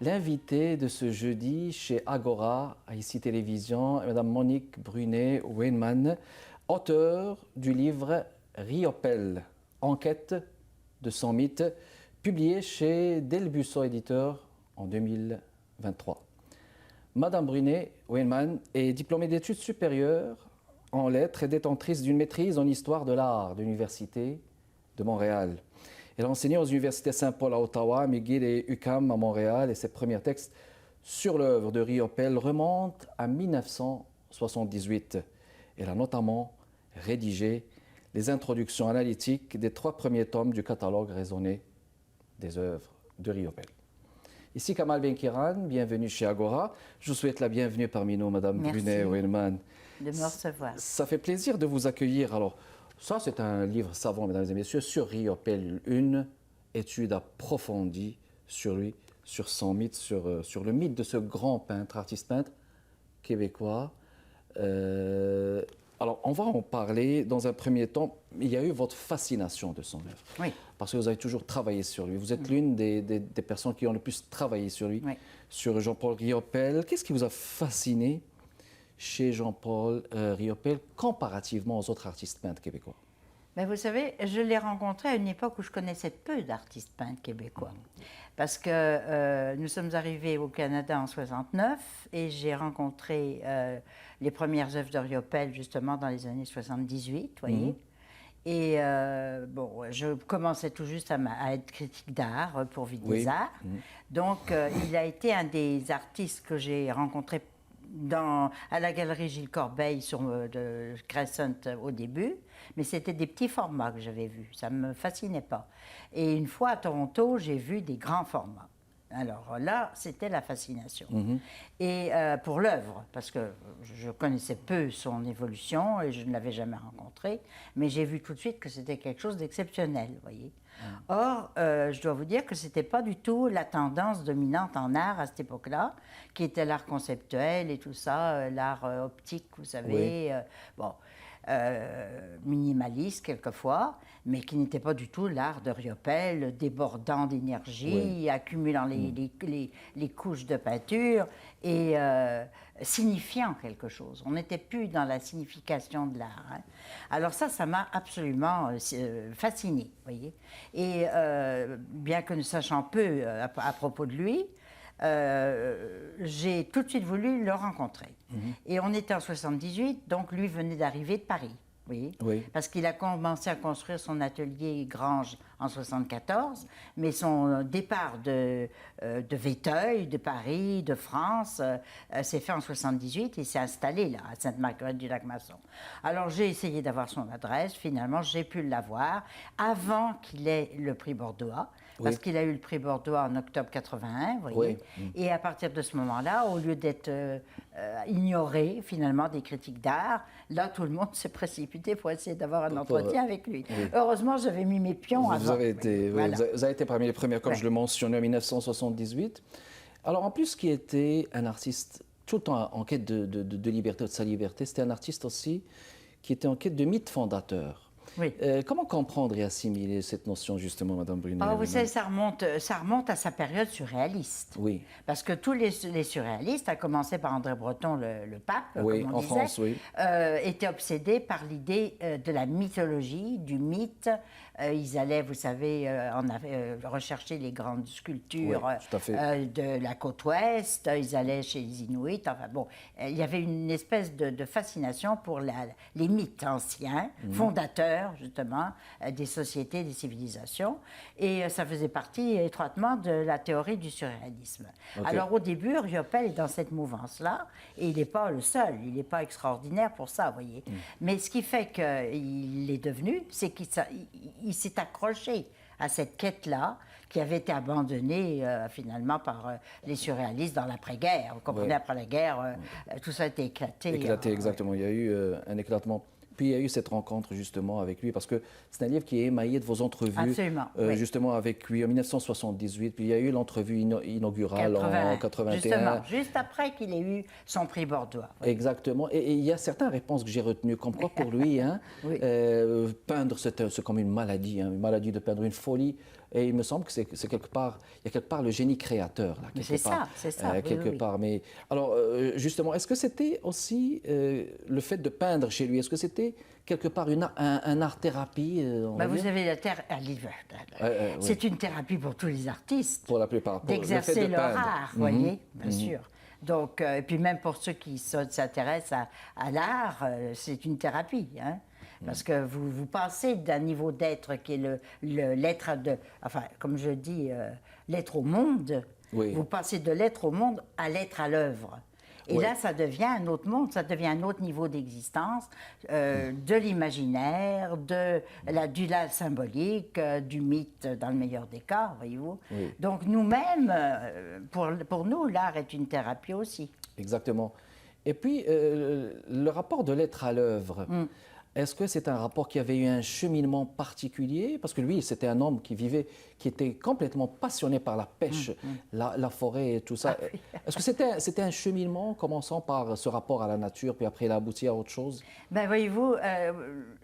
L'invité de ce jeudi chez Agora, ici Télévision, est Mme Monique Brunet-Weinman, auteure du livre Riopelle, enquête de 100 mythes, publié chez Delbusso Éditeur en 2023. Madame Brunet-Weinman est diplômée d'études supérieures en lettres et détentrice d'une maîtrise en histoire de l'art de l'Université de Montréal. Elle a enseigné aux universités Saint-Paul à Ottawa, McGill et UQAM à Montréal et ses premiers textes sur l'œuvre de Riopelle remontent à 1978. Elle a notamment rédigé les introductions analytiques des 3 premiers tomes du catalogue raisonné des œuvres de Riopelle. Ici Kamal Benkiran, bienvenue chez Agora. Je vous souhaite la bienvenue parmi nous, Madame Brunet-Weinman. De me recevoir. Ça fait plaisir de vous accueillir. Alors, ça, c'est un livre savant, mesdames et messieurs, sur Riopelle, une étude approfondie sur lui, sur son mythe, sur le mythe de ce grand peintre, artiste-peintre québécois. Alors, on va en parler dans un premier temps. Il y a eu votre fascination de son œuvre. Oui. Parce que vous avez toujours travaillé sur lui. Vous êtes l'une des personnes qui ont le plus travaillé sur lui, sur Jean-Paul Riopelle. Qu'est-ce qui vous a fasciné chez Jean-Paul Riopelle comparativement aux autres artistes peintres québécois? Ben vous savez, je l'ai rencontré à une époque où je connaissais peu d'artistes peintres québécois. Parce que nous sommes arrivés au Canada en 69 et j'ai rencontré les premières œuvres de Riopelle justement dans les années 78, vous voyez. Et bon, je commençais tout juste à être critique d'art pour Vie des Arts. Donc, il a été un des artistes que j'ai rencontré à la galerie Gilles Corbeil sur de Crescent au début, mais c'était des petits formats que j'avais vus, ça ne me fascinait pas. Et une fois à Toronto, j'ai vu des grands formats. Alors là, c'était la fascination. Et pour l'œuvre, parce que je connaissais peu son évolution et je ne l'avais jamais rencontré, mais j'ai vu tout de suite que c'était quelque chose d'exceptionnel, vous voyez. Or, je dois vous dire que ce n'était pas du tout la tendance dominante en art à cette époque-là, qui était l'art conceptuel et tout ça, l'art optique, vous savez, bon, minimaliste quelquefois, mais qui n'était pas du tout l'art de Riopelle, débordant d'énergie, accumulant les couches de peinture et signifiant quelque chose. On n'était plus dans la signification de l'art. Hein. Alors ça m'a absolument fascinée, voyez. Et bien que ne sachant peu à propos de lui, j'ai tout de suite voulu le rencontrer. Et on était en 78, donc lui venait d'arriver de Paris. Oui. Parce qu'il a commencé à construire son atelier Grange en 74, mais son départ de Véteuil, de Paris, de France, s'est fait en 78 et s'est installé là, à Sainte-Marguerite-du-Lac-Masson. Alors j'ai essayé d'avoir son adresse, finalement j'ai pu l'avoir avant qu'il ait le prix Bordeaux, parce qu'il a eu le prix Bordeaux en octobre 81, vous voyez. Et à partir de ce moment-là, au lieu d'être ignoré finalement des critiques d'art, là tout le monde s'est précipité pour essayer d'avoir un entretien avec lui. Heureusement, j'avais mis mes pions avant. Vous avez été parmi les premiers, comme je le mentionnais, en 1978. Alors en plus, qui était un artiste tout le temps en quête de liberté, de sa liberté, c'était un artiste aussi qui était en quête de mythe fondateur. Comment comprendre et assimiler cette notion, justement, Madame Brunet? Vous savez, ça remonte à sa période surréaliste. Parce que tous les surréalistes, à commencer par André Breton, le pape, comme on disait, France, étaient obsédés par l'idée de la mythologie, du mythe. Ils allaient, vous savez, rechercher les grandes sculptures de la côte ouest. Ils allaient chez les Inuits. Enfin bon, il y avait une espèce de fascination pour les mythes anciens, fondateurs justement, des sociétés, des civilisations. Et ça faisait partie étroitement de la théorie du surréalisme. Alors au début, Riopelle est dans cette mouvance-là, et il n'est pas le seul, il n'est pas extraordinaire pour ça, vous voyez. Mais ce qui fait qu'il est devenu, c'est qu'il s'est accroché à cette quête-là, qui avait été abandonnée finalement par les surréalistes dans l'après-guerre. Vous comprenez, après la guerre, tout ça a été éclaté. Exactement. Il y a eu un éclatement. Puis il y a eu cette rencontre justement avec lui, parce que c'est un livre qui est émaillé de vos entrevues, justement avec lui en 1978. Puis il y a eu l'entrevue inaugurale en 81. Justement, juste après qu'il ait eu son prix Bordeaux. Exactement. Et il y a certaines réponses que j'ai retenues, comme quoi pour lui, peindre c'est comme une maladie de peindre, une folie Et il me semble que c'est quelque part, il y a quelque part le génie créateur là. C'est ça, c'est ça. Quelque part. Mais alors, justement, est-ce que c'était aussi le fait de peindre chez lui? Est-ce que c'était quelque part un art-thérapie Vous avez la terre à l'hiver. C'est une thérapie pour tous les artistes. Pour la plupart. D'exercer leur art, vous voyez, bien sûr. Donc, et puis même pour ceux qui s'intéressent à l'art, c'est une thérapie. Hein? Parce que vous passez d'un niveau d'être qui est l'être enfin, comme je dis, l'être au monde. Oui. Vous passez de l'être au monde à l'être à l'œuvre. Et là, ça devient un autre monde, ça devient un autre niveau d'existence, de l'imaginaire, du symbolique, du mythe dans le meilleur des cas, voyez-vous. Oui. Donc nous-mêmes, pour nous, l'art est une thérapie aussi. Exactement. Et puis, le rapport de l'être à l'œuvre, est-ce que c'est un rapport qui avait eu un cheminement particulier? Parce que lui, c'était un homme qui était complètement passionné par la pêche, la forêt et tout ça. Ah, oui. Est-ce que c'était un cheminement commençant par ce rapport à la nature, puis après il a abouti à autre chose? Ben voyez-vous,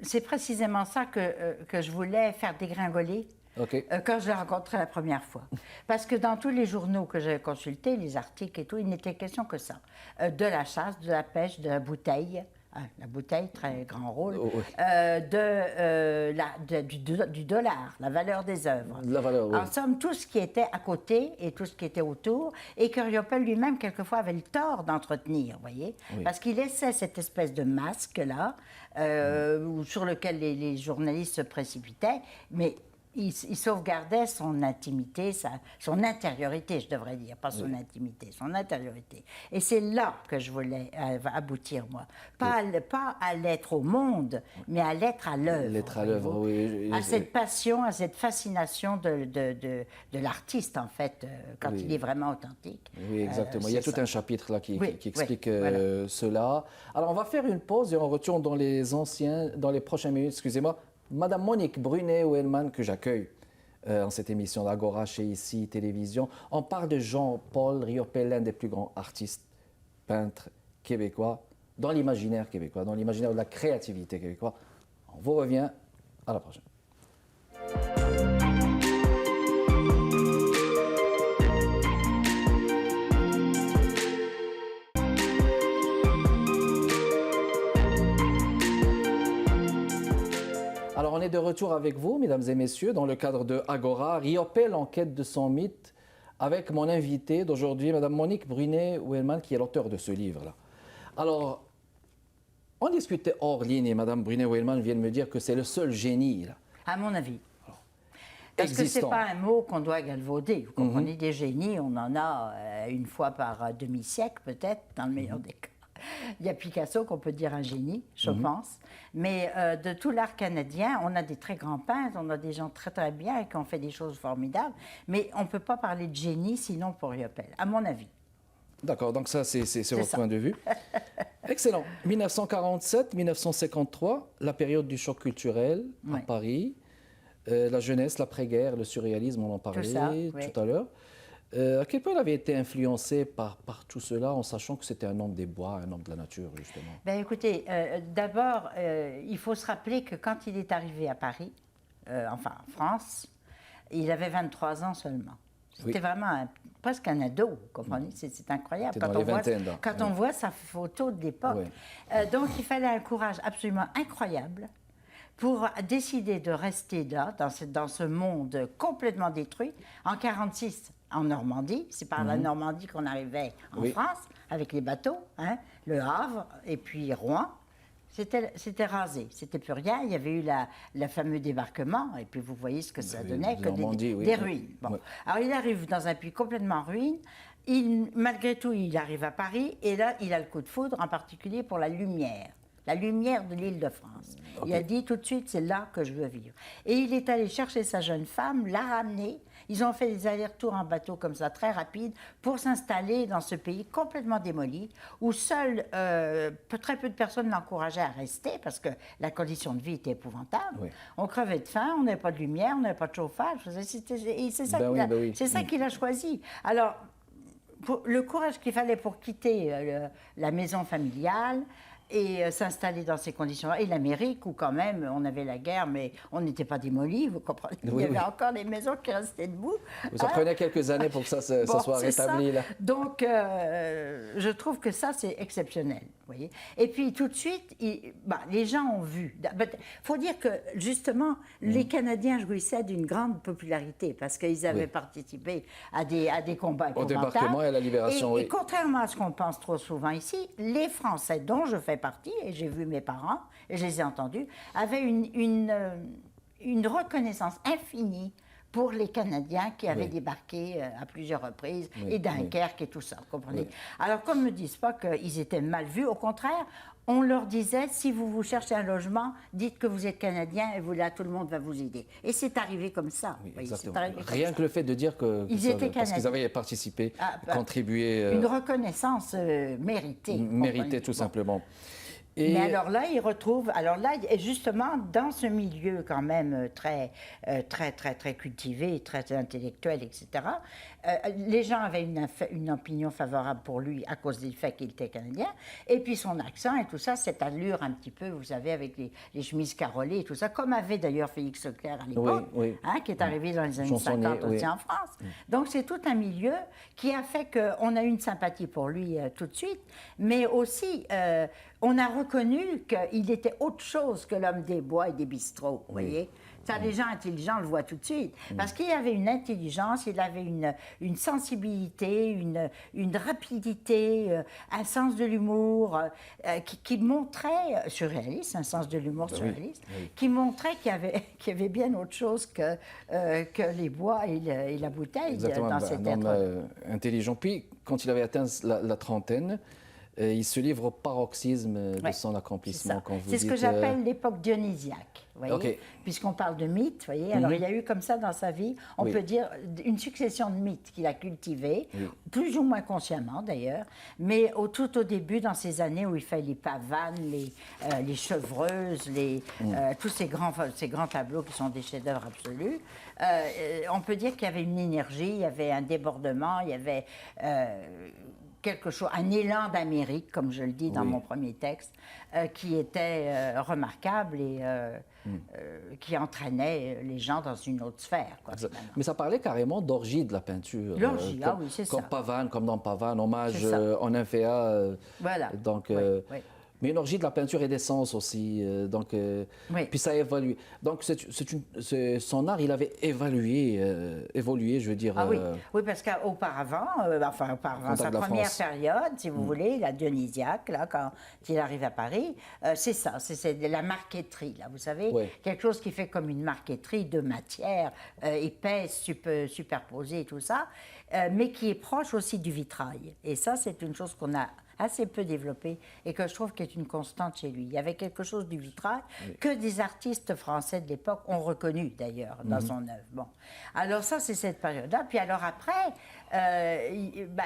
c'est précisément ça que je voulais faire dégringoler. Okay. Quand je l'ai rencontré la première fois. Parce que dans tous les journaux que j'ai consultés, les articles et tout, il n'était question que ça. De la chasse, de la pêche, de la bouteille. La bouteille, très grand rôle. Oh, oui. Du dollar, la valeur des œuvres. La valeur, oui. En somme, tout ce qui était à côté et tout ce qui était autour, et que Riopelle lui-même, quelquefois, avait le tort d'entretenir, vous voyez? Oui. Parce qu'il laissait cette espèce de masque-là, sur lequel les journalistes se précipitaient, mais il sauvegardait son intimité, son intériorité, je devrais dire, pas son intimité, son intériorité. Et c'est là que je voulais aboutir, moi. Pas à l'être au monde, mais à l'être à l'œuvre. L'être à l'œuvre, oui. À cette passion, à cette fascination de l'artiste, en fait, quand il est vraiment authentique. Oui, exactement. Il y a tout un chapitre là qui explique voilà. cela. Alors, on va faire une pause et on retourne dans les prochaines minutes, excusez-moi. Madame Monique Brunet-Wellman, que j'accueille en cette émission d'Agora chez ICI Télévision. On parle de Jean-Paul Riopelle, l'un des plus grands artistes, peintres québécois, dans l'imaginaire québécois, dans l'imaginaire de la créativité québécoise. On vous revient à la prochaine. Alors, on est de retour avec vous, mesdames et messieurs, dans le cadre de Agora, Riopelle en quête de son mythe, avec mon invité d'aujourd'hui, Madame Monique Brunet-Wellman, qui est l'auteur de ce livre-là. Alors, on discutait hors ligne et Madame Brunet-Wellman vient de me dire que c'est le seul génie, là. À mon avis. Parce que ce n'est pas un mot qu'on doit galvauder. Vous comprenez, des génies, on en a une fois par demi-siècle, peut-être, dans le meilleur des cas. Il y a Picasso qu'on peut dire un génie, je pense. Mais de tout l'art canadien, on a des très grands peintres, on a des gens très très bien et qui ont fait des choses formidables. Mais on ne peut pas parler de génie sinon pour Riopelle, à mon avis. D'accord, donc ça c'est votre point de vue. Excellent. 1947-1953, la période du choc culturel à Paris, la jeunesse, l'après-guerre, le surréalisme, on en parlait tout à l'heure. À quel point il avait été influencé par tout cela, en sachant que c'était un homme des bois, un homme de la nature, justement? Ben, écoutez, d'abord, il faut se rappeler que quand il est arrivé à Paris, enfin en France, il avait 23 ans seulement. C'était vraiment presque un ado, vous comprenez? C'est incroyable. Quand on voit sa photo de l'époque. Donc, il fallait un courage absolument incroyable pour décider de rester là, dans ce monde complètement détruit, en 1946. En Normandie, c'est par la Normandie qu'on arrivait en France, avec les bateaux, hein, le Havre et puis Rouen. C'était rasé, c'était plus rien. Il y avait eu le fameux débarquement, et puis vous voyez ce que ça donnait, que des ruines. Bon. Alors il arrive dans un pays complètement en ruine. Malgré tout, il arrive à Paris, et là, il a le coup de foudre, en particulier pour la lumière de l'Île-de-France. Il a dit tout de suite, c'est là que je veux vivre. Et il est allé chercher sa jeune femme, l'a ramenée. Ils ont fait des allers-retours en bateau comme ça, très rapides, pour s'installer dans ce pays complètement démoli, où seuls très peu de personnes l'encourageaient à rester, parce que la condition de vie était épouvantable. Oui. On crevait de faim, on n'avait pas de lumière, on n'avait pas de chauffage. C'est ça qu'il a choisi. Alors, le courage qu'il fallait pour quitter la maison familiale, et s'installer dans ces conditions-là. Et l'Amérique, où quand même, on avait la guerre, mais on n'était pas démolis, vous comprenez. Il y avait encore les maisons qui restaient debout. Ça prenait quelques années pour que ça soit rétabli, là. Donc, je trouve que ça, c'est exceptionnel, vous voyez. Et puis, tout de suite, les gens ont vu. Il faut dire que, justement, les Canadiens jouissaient d'une grande popularité parce qu'ils avaient participé à des combats épouvantables. Au débarquement et à la libération, et contrairement à ce qu'on pense trop souvent ici, les Français, dont je fais partie, et j'ai vu mes parents, et je les ai entendus, avaient une reconnaissance infinie pour les Canadiens qui avaient débarqué à plusieurs reprises, et Dunkerque et tout ça, vous comprenez. Alors, qu'on ne me dise pas qu'ils étaient mal vus, au contraire, on leur disait, si vous cherchez un logement, dites que vous êtes Canadien et vous, là, tout le monde va vous aider. Et c'est arrivé comme ça. Oui, exactement. Rien que le fait de dire qu'ils étaient Canadiens. Parce qu'ils avaient participé, contribué. Une reconnaissance méritée. Méritée, tout simplement. Mais alors là, ils retrouvent, justement, dans ce milieu quand même très cultivé, très intellectuel, etc., les gens avaient une opinion favorable pour lui à cause du fait qu'il était canadien, et puis son accent et tout ça, cette allure un petit peu, vous savez, avec les chemises carolées et tout ça, comme avait d'ailleurs Félix Leclerc à l'époque, qui est arrivé dans les années 50 aussi en France. Donc c'est tout un milieu qui a fait qu'on a eu une sympathie pour lui tout de suite, mais aussi on a reconnu qu'il était autre chose que l'homme des bois et des bistrots, vous voyez. Ça, les gens intelligents le voient tout de suite. Parce qu'il avait une intelligence, il avait une sensibilité, une rapidité, un sens de l'humour qui montrait, surréaliste, un sens de l'humour surréaliste, qui montrait qu'il y avait bien autre chose que les bois et la bouteille. Exactement, dans cet un homme être intelligent. Puis, quand il avait atteint la trentaine, il se livre au paroxysme de son accomplissement. C'est ce que j'appelle l'époque dionysiaque, vous voyez, puisqu'on parle de mythes, vous voyez. Alors, il y a eu comme ça dans sa vie, on peut dire, une succession de mythes qu'il a cultivés, plus ou moins consciemment d'ailleurs, mais tout au début, dans ces années où il fait les pavanes, les chevreuses, tous ces grands tableaux qui sont des chefs-d'œuvre absolus, on peut dire qu'il y avait une énergie, il y avait un débordement, il y avait quelque chose, un élan d'Amérique, comme je le dis dans mon premier texte, qui était remarquable et qui entraînait les gens dans une autre sphère. Quoi, mais ça parlait carrément d'orgie de la peinture. L'orgie, oui, c'est ça. Comme Pavane, comme dans Pavane, hommage en inféa. Voilà. Donc, mais une orgie de la peinture et des sens aussi. Puis ça a évolué. Donc, son art, il avait évolué, je veux dire. Oui, parce qu'auparavant, sa première période, si vous voulez, la dionysiaque, là, quand il arrive à Paris, c'est ça, c'est de la marqueterie, là, vous savez, quelque chose qui fait comme une marqueterie de matière épaisse, superposée et tout ça, mais qui est proche aussi du vitrail. Et ça, c'est une chose qu'on a assez peu développé et que je trouve qu'est une constante chez lui. Il y avait quelque chose du vitrail que des artistes français de l'époque ont reconnu d'ailleurs dans son œuvre. Bon. Alors ça, c'est cette période-là. Puis alors après,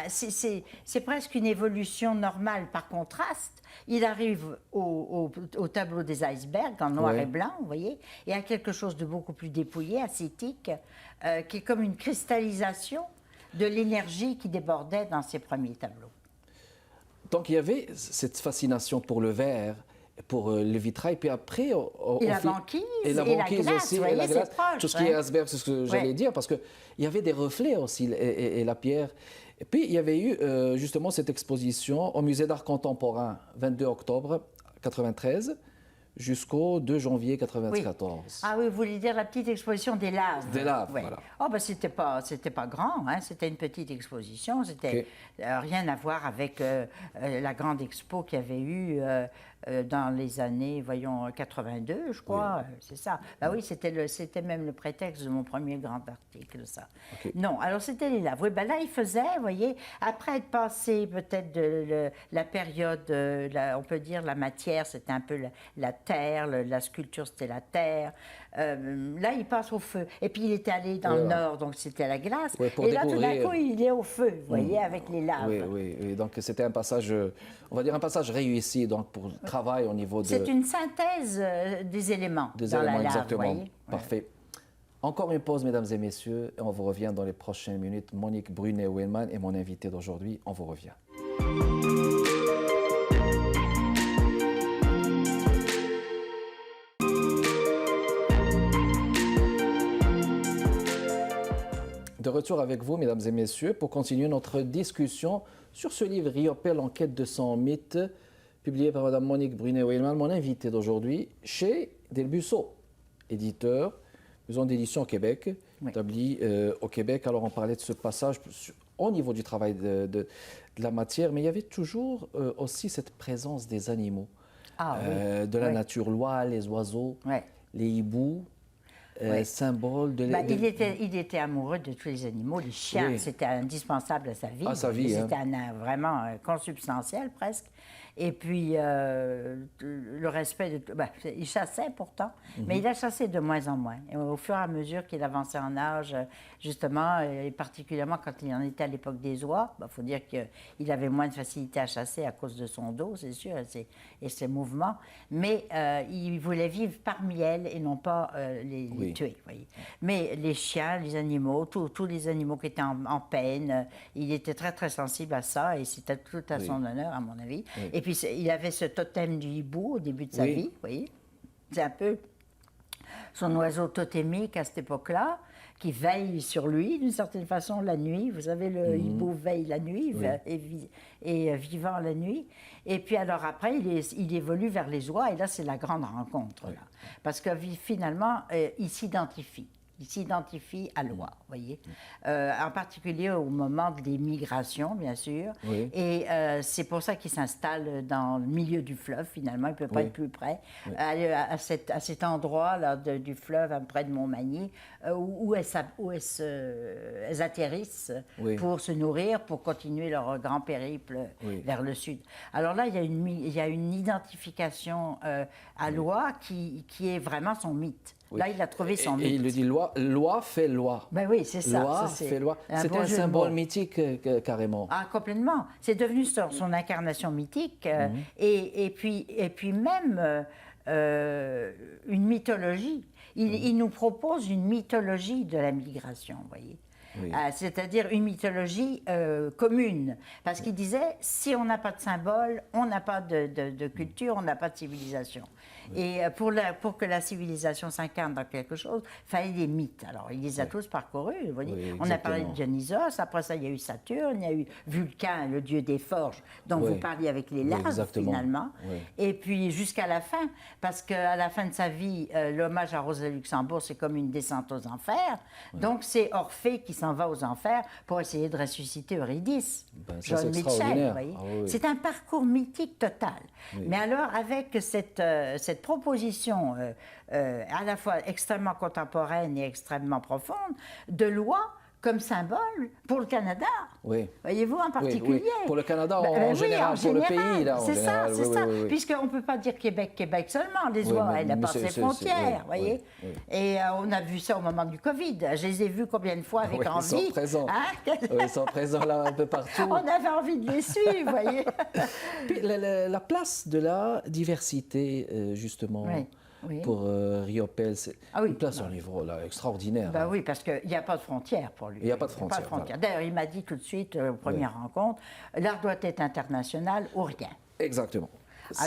c'est presque une évolution normale par contraste. Il arrive au tableau des icebergs en noir et blanc, vous voyez, et à quelque chose de beaucoup plus dépouillé, ascétique, qui est comme une cristallisation de l'énergie qui débordait dans ses premiers tableaux. Donc, il y avait cette fascination pour le verre, pour le vitrail, puis après... Et la banquise, et la banquise glace, aussi, voyez, et la glace. proche, tout ce qui est iceberg, c'est ce que j'allais dire, parce qu'il y avait des reflets aussi, et la pierre. Et puis, il y avait eu justement cette exposition au Musée d'art contemporain, 22 octobre 1993, jusqu'au 2 janvier 1994. Oui. Ah oui, vous voulez dire la petite exposition des laves. Des laves, voilà. Oh, ben c'était pas grand, hein, c'était une petite exposition, c'était rien à voir avec la grande expo qu'il y avait eu dans les années, voyons, 82, je crois, c'est ça. Bah oui, c'était même le prétexte de mon premier grand article, ça. Non, alors c'était les laves. Oui, ben là, il faisait, vous voyez, après être passé peut-être de la période, on peut dire la matière, c'était un peu la terre, la sculpture, c'était la terre. Là, il passe au feu. Et puis, il était allé dans le nord, donc c'était la glace. Et là, tout d'un coup, il est au feu, vous voyez, avec les laves. Oui. Donc, c'était un passage, on va dire un passage réussi donc, pour le travail au niveau de... C'est une synthèse des éléments dans la lave, exactement. Vous voyez. Parfait. Encore une pause, mesdames et messieurs, et on vous revient dans les prochaines minutes. Monique Brunet-Weinman est mon invitée d'aujourd'hui. On vous revient. de retour avec vous, mesdames et messieurs, pour continuer notre discussion sur ce livre Riopelle, Enquête de 100 mythes, publié par Mme Monique Brunet-Weilman, mon invitée d'aujourd'hui, chez Delbusso, éditeur, maison d'édition au Québec, établi au Québec. Alors on parlait de ce passage au niveau du travail de la matière, mais il y avait toujours aussi cette présence des animaux, de la nature, l'oie, les oiseaux, les hiboux. Symbole de... Il était amoureux de tous les animaux. Les chiens, c'était indispensable à sa vie. C'était vraiment consubstantiel presque. Et puis, le respect de... il chassait pourtant, mais il a chassé de moins en moins. Et au fur et à mesure qu'il avançait en âge, justement, et particulièrement quand il en était à l'époque des oies, il faut dire qu'il avait moins de facilité à chasser à cause de son dos, c'est sûr, et ses mouvements. Mais il voulait vivre parmi elles et non pas les tuer. Voyez. Mais les chiens, les animaux, tous les animaux qui étaient en peine, il était très, très sensible à ça et c'était tout à son honneur, à mon avis. Et puis, il avait ce totem du hibou au début de sa vie, vous voyez. C'est un peu son oiseau totémique à cette époque-là, qui veille sur lui, d'une certaine façon, la nuit. Vous savez, le hibou veille la nuit et vivant la nuit. Et puis, alors après, il évolue vers les oies, et là, c'est la grande rencontre, là. Parce que finalement, il s'identifie. Il s'identifie à l'oie, vous voyez, en particulier au moment des migrations, bien sûr. Et c'est pour ça qu'il s'installe dans le milieu du fleuve, finalement. Il ne peut pas être plus près. À cet endroit-là du fleuve, près de Montmagny, où elles atterrissent pour se nourrir, pour continuer leur grand périple vers le sud. Alors là, il y a une identification à l'oie qui est vraiment son mythe. Là, il a trouvé son mythe. Et il le dit, loi fait loi. Ben oui, c'est ça. Loi fait loi. C'est un symbole mythique, carrément. Ah, complètement. C'est devenu son incarnation mythique. Et puis même une mythologie. Il nous propose une mythologie de la migration, vous voyez. C'est-à-dire une mythologie commune. Parce qu'il disait, si on n'a pas de symbole, on n'a pas de culture, on n'a pas de civilisation. Et pour que la civilisation s'incarne dans quelque chose, il fallait des mythes. Alors, il les a tous parcourus. Vous voyez. On a parlé de Dionysos, après ça, il y a eu Saturne, il y a eu Vulcain, le dieu des forges, dont vous parliez avec les larves, finalement. Et puis, jusqu'à la fin, parce qu'à la fin de sa vie, l'hommage à Rosa Luxembourg, c'est comme une descente aux enfers. Donc, c'est Orphée qui s'en va aux enfers pour essayer de ressusciter Eurydice. John Mitchell, vous voyez. C'est un parcours mythique total. Mais alors, avec cette proposition à la fois extrêmement contemporaine et extrêmement profonde de loi comme symbole pour le Canada. Voyez-vous, en particulier. Pour le Canada en général, pour le pays. C'est ça, c'est ça. Puisqu'on ne peut pas dire Québec seulement. Les oies, elle n'a pas ses frontières, voyez. Et on a vu ça au moment du Covid. Je les ai vus combien de fois avec envie. Ils sont présents. Ils sont présents là un peu partout. On avait envie de les suivre, voyez. Puis la place de la diversité, justement. Pour Riopelle, c'est une place au niveau là, extraordinaire. Oui, parce qu'il n'y a pas de frontières pour lui. Il n'y a pas de frontières. Voilà. D'ailleurs, il m'a dit tout de suite, première rencontre, l'art doit être international ou rien. Exactement.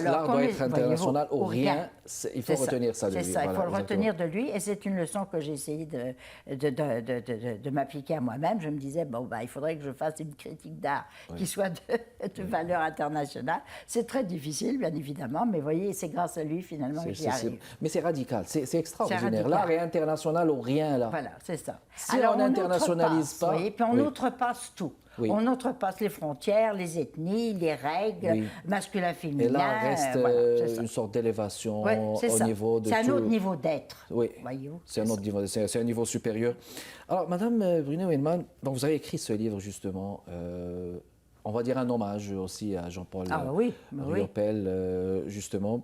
L'art doit être international ou rien. Il faut retenir ça de lui. C'est ça, il faut le retenir de lui. Et c'est une leçon que j'ai essayé de m'appliquer à moi-même. Je me disais, il faudrait que je fasse une critique d'art qui soit de valeur internationale. C'est très difficile, bien évidemment, mais vous voyez, c'est grâce à lui, finalement, que j'y arrive. Mais c'est radical, c'est extraordinaire. L'art est international ou rien, là. Voilà, c'est ça. Si on n'internationalise pas... Et puis on outrepasse tout. On outrepasse les frontières, les ethnies, les règles, masculin-féminin. Et là, reste une sorte d'élévation au niveau de tout. C'est un autre niveau d'être, voyez-vous. C'est un autre niveau, c'est un niveau supérieur. Alors, Madame Brunet-Weilman, donc vous avez écrit ce livre, justement, on va dire un hommage aussi à Jean-Paul Riopelle, justement.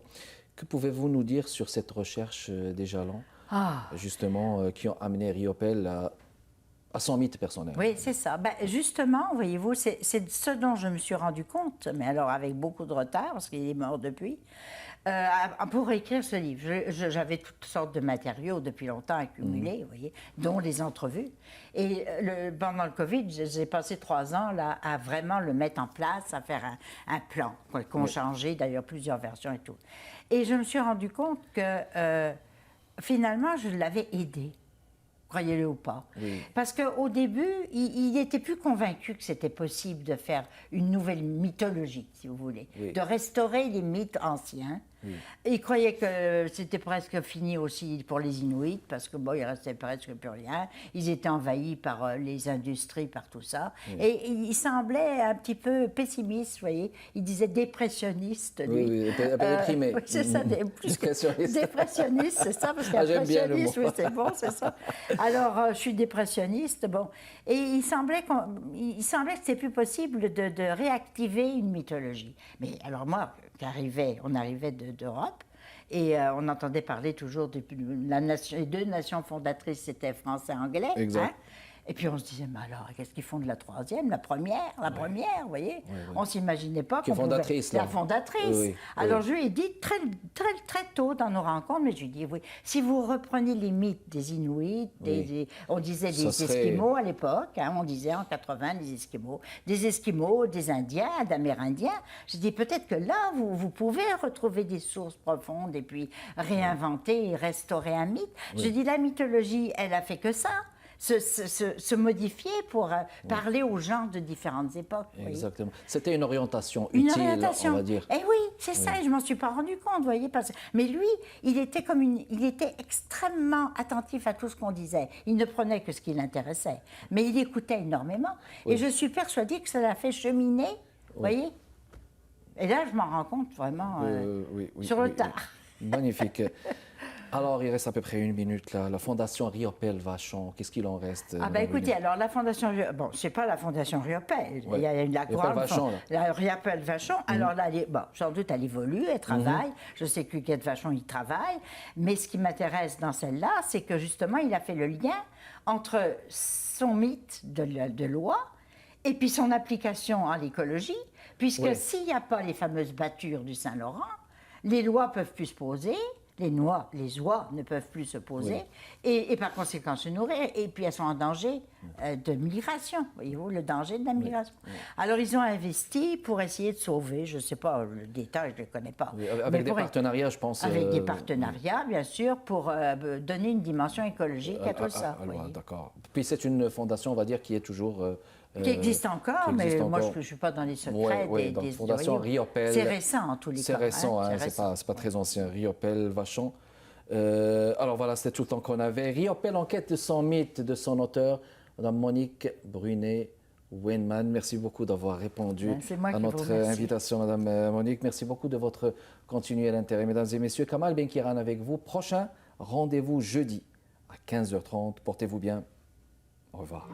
Que pouvez-vous nous dire sur cette recherche des jalons, justement, qui ont amené Riopelle à son mythe personnel? Oui, c'est ça. Justement, voyez-vous, c'est ce dont je me suis rendu compte, mais alors avec beaucoup de retard, parce qu'il est mort depuis, pour écrire ce livre. J'avais toutes sortes de matériaux depuis longtemps accumulés, vous voyez, dont les entrevues. Et pendant le Covid, j'ai passé 3 ans là, à vraiment le mettre en place, à faire un plan, qu'on changeait, d'ailleurs plusieurs versions et tout. Et je me suis rendu compte que finalement, je l'avais aidé. croyez-le ou pas. Oui. Parce qu'au début, il était plus convaincu que c'était possible de faire une nouvelle mythologie, si vous voulez, Oui. de restaurer les mythes anciens. Il croyait que c'était presque fini aussi pour les Inuits, parce que bon, il restait presque plus rien. Ils étaient envahis par les industries, par tout ça. Et il semblait un petit peu pessimiste, vous voyez. Il disait dépressionniste, lui. Oui, déprimé. Oui, c'est ça, plus que dépressionniste, c'est ça, parce J'aime bien le mot. qu'impressionniste, oui, c'est bon, c'est ça. Alors, je suis dépressionniste, bon. Et il semblait que c'était plus possible de réactiver une mythologie. Mais alors moi, on arrivait d'Europe, et on entendait parler toujours les deux nations fondatrices, c'était français et anglais. Exact. Et puis on se disait, mais alors, qu'est-ce qu'ils font de la troisième, la première, vous voyez? On ne s'imaginait pas qu'on pouvait... La fondatrice. Oui, alors je lui ai dit très tôt dans nos rencontres, mais je lui ai dit, oui, si vous reprenez les mythes des Inuits, on disait des Esquimaux à l'époque, hein, on disait en 80 des Esquimaux, des Indiens, d'Amérindiens, je dis peut-être que là, vous pouvez retrouver des sources profondes et puis réinventer et restaurer un mythe. Je dis, la mythologie, elle a fait que ça. Se modifier pour parler aux gens de différentes époques. Exactement. C'était une orientation utile, on va dire. Eh oui, c'est ça, et je ne m'en suis pas rendu compte, vous voyez. Mais lui, il était extrêmement attentif à tout ce qu'on disait. Il ne prenait que ce qui l'intéressait, mais il écoutait énormément. Et je suis persuadée que ça l'a fait cheminer, vous voyez. Et là, je m'en rends compte vraiment sur le tard. Magnifique. Alors, il reste à peu près 1 minute là. La Fondation Riopelle Vachon, qu'est-ce qu'il en reste? Ah ben écoutez, alors la Fondation, bon, c'est pas la Fondation Riopelle, il y a la grande Vachon, la Riopelle Vachon. Alors là, sans doute elle évolue, elle travaille. Je sais que Huguette Vachon il travaille, mais ce qui m'intéresse dans celle-là, c'est que justement il a fait le lien entre son mythe de loi et puis son application à l'écologie, puisque s'il n'y a pas les fameuses battures du Saint-Laurent, les lois peuvent plus se poser. Les oies ne peuvent plus se poser et par conséquent se nourrir. Et puis elles sont en danger de migration. Voyez-vous, le danger de la migration. Alors ils ont investi pour essayer de sauver, je ne sais pas, le détail, je ne le connais pas. Avec des partenariats, je pense. Avec des partenariats, bien sûr, pour donner une dimension écologique à tout ça. D'accord. Puis c'est une fondation, on va dire, qui est toujours... qui existe encore, mais moi je ne suis pas dans les secrets des Fondation Riopelle. C'est récent en tous les cas. C'est récent, c'est pas très ancien. Riopelle Vachon. Alors voilà, c'était tout le temps qu'on avait. Riopelle, enquête de son mythe, de son auteur, Mme Monique Brunet-Weinmann. Merci beaucoup d'avoir répondu à notre invitation, Mme Monique. Merci beaucoup de votre continuel intérêt. Mesdames et messieurs, Kamal Benkiran avec vous. Prochain rendez-vous jeudi à 15h30. Portez-vous bien. Au revoir.